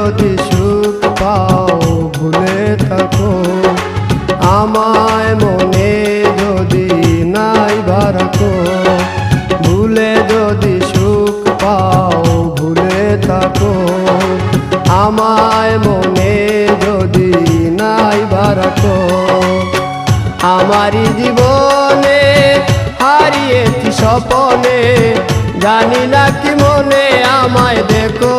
যদি সুখ পাও ভুলে থাকো আমায়, মনে যদি নাই বারাকো। ভুলে যদি সুখ পাও ভুলে থাকো আমায়, মনে যদি নাই বারাকো। আমারি জীবনে হারিয়েছি স্বপনে, জানি না কি মনে আমায় দেখো।